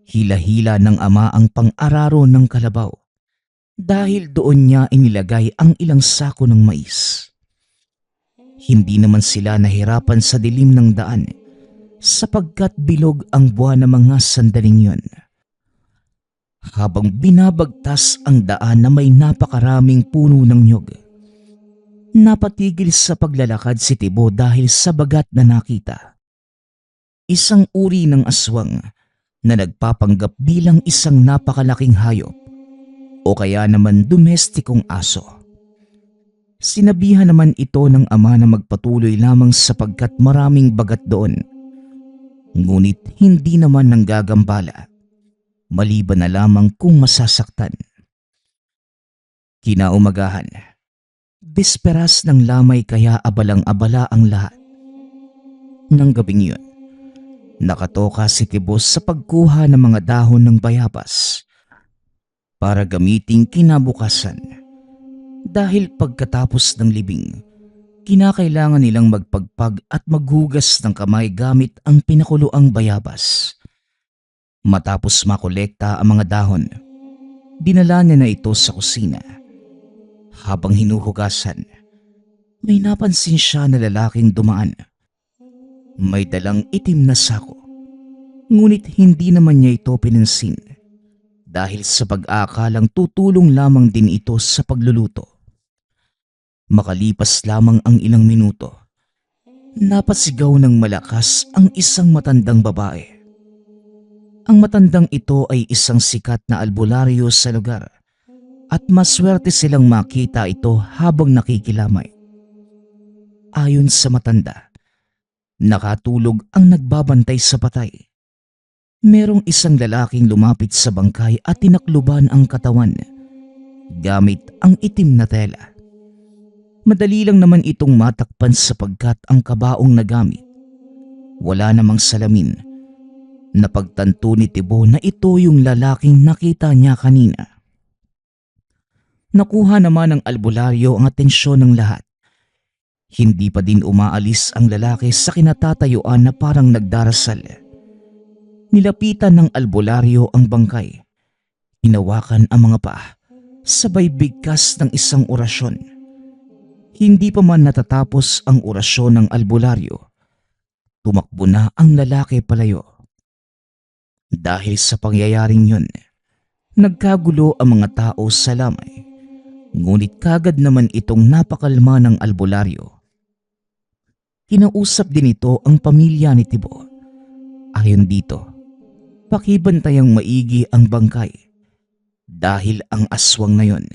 Speaker 2: Hila-hila ng ama ang pang-araro ng kalabaw dahil doon niya inilagay ang ilang sako ng mais. Hindi naman sila nahirapan sa dilim ng daan sapagkat bilog ang buwan ng mga sandaling yun. Habang binabagtas ang daan na may napakaraming puno ng nyog, napatigil sa paglalakad si Tibo dahil sa bagat na nakita. Isang uri ng aswang na nagpapanggap bilang isang napakalaking hayop o kaya naman domestikong aso. Sinabihan naman ito ng ama na magpatuloy lamang sapagkat maraming bagat doon. Ngunit hindi naman nanggagambala, maliban na lamang kung masasaktan. Kinaumagahan, bisperas ng lamay kaya abalang-abala ang lahat. Nang gabing yun, nakatoka si Tibo sa pagkuha ng mga dahon ng bayabas para gamiting kinabukasan. Dahil pagkatapos ng libing, kinakailangan nilang magpagpag at maghugas ng kamay gamit ang pinakuloang bayabas. Matapos makolekta ang mga dahon, dinala niya na ito sa kusina. Habang hinuhugasan, may napansin siya na lalaking dumaan. May dalang itim na sako, ngunit hindi naman niya ito pinansin dahil sa pag-aakalang tutulong lamang din ito sa pagluluto. Makalipas lamang ang ilang minuto, napasigaw ng malakas ang isang matandang babae. Ang matandang ito ay isang sikat na albularyo sa lugar at maswerte silang makita ito habang nakikilamay. Ayon sa matanda, nakatulog ang nagbabantay sa patay. Merong isang lalaking lumapit sa bangkay at tinakluban ang katawan gamit ang itim na tela. Madali lang naman itong matakpan sapagkat ang kabaong nagamit, wala namang salamin. Napagtanto ni Tibo na ito yung lalaking nakita niya kanina. Nakuha naman ng albularyo ang atensyon ng lahat. Hindi pa din umaalis ang lalaki sa kinatatayuan na parang nagdarasal. Nilapitan ng albularyo ang bangkay. Hinawakan ang mga paa, sabay bigkas ng isang orasyon. Hindi pa man natatapos ang orasyon ng albularyo, tumakbo na ang lalaki palayo. Dahil sa pangyayaring yun, nagkagulo ang mga tao sa lamay. Ngunit kagad naman itong napakalma ng albularyo. Kinausap din ito ang pamilya ni Tibo. Ayon dito, pakibantayang maigi ang bangkay dahil ang aswang na yon,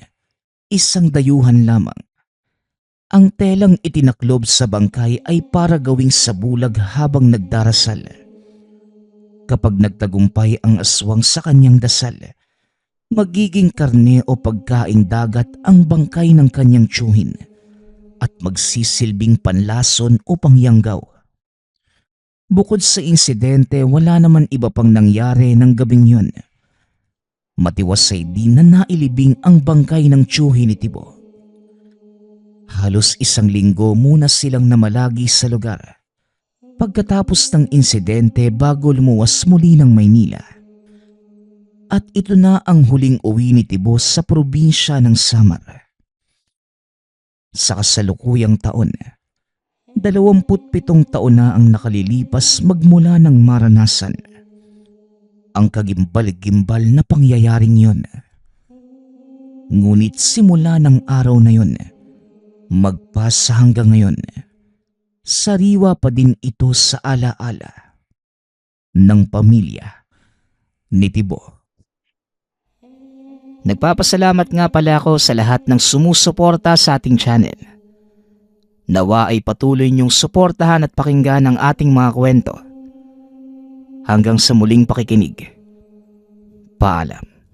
Speaker 2: isang dayuhan lamang. Ang telang itinaklob sa bangkay ay para gawing sabulag habang nagdarasal. Kapag nagtagumpay ang aswang sa kanyang dasal, magiging karne o pagkaing dagat ang bangkay ng kanyang tiyuhin at magsisilbing panlason o pangyanggaw. Bukod sa insidente, wala naman iba pang nangyari ng gabing yun. Matiwasay din na nailibing ang bangkay ng tiyuhin ni Tibo. Halos 1 linggo muna silang namalagi sa lugar. Pagkatapos ng insidente bago lumuwas muli ng Maynila. At ito na ang huling uwi ni Tibo sa probinsya ng Samar. Sa kasalukuyang taon, 27 taon na ang nakalilipas magmula ng maranasan ang kagimbal-gimbal na pangyayaring yon. Ngunit simula ng araw na yon, magpasa hanggang ngayon, sariwa pa din ito sa alaala ng pamilya ni Tibo. Nagpapasalamat nga pala ako sa lahat ng sumusuporta sa ating channel. Nawa ay patuloy niyong suportahan at pakinggan ang ating mga kwento. Hanggang sa muling pakikinig. Paalam.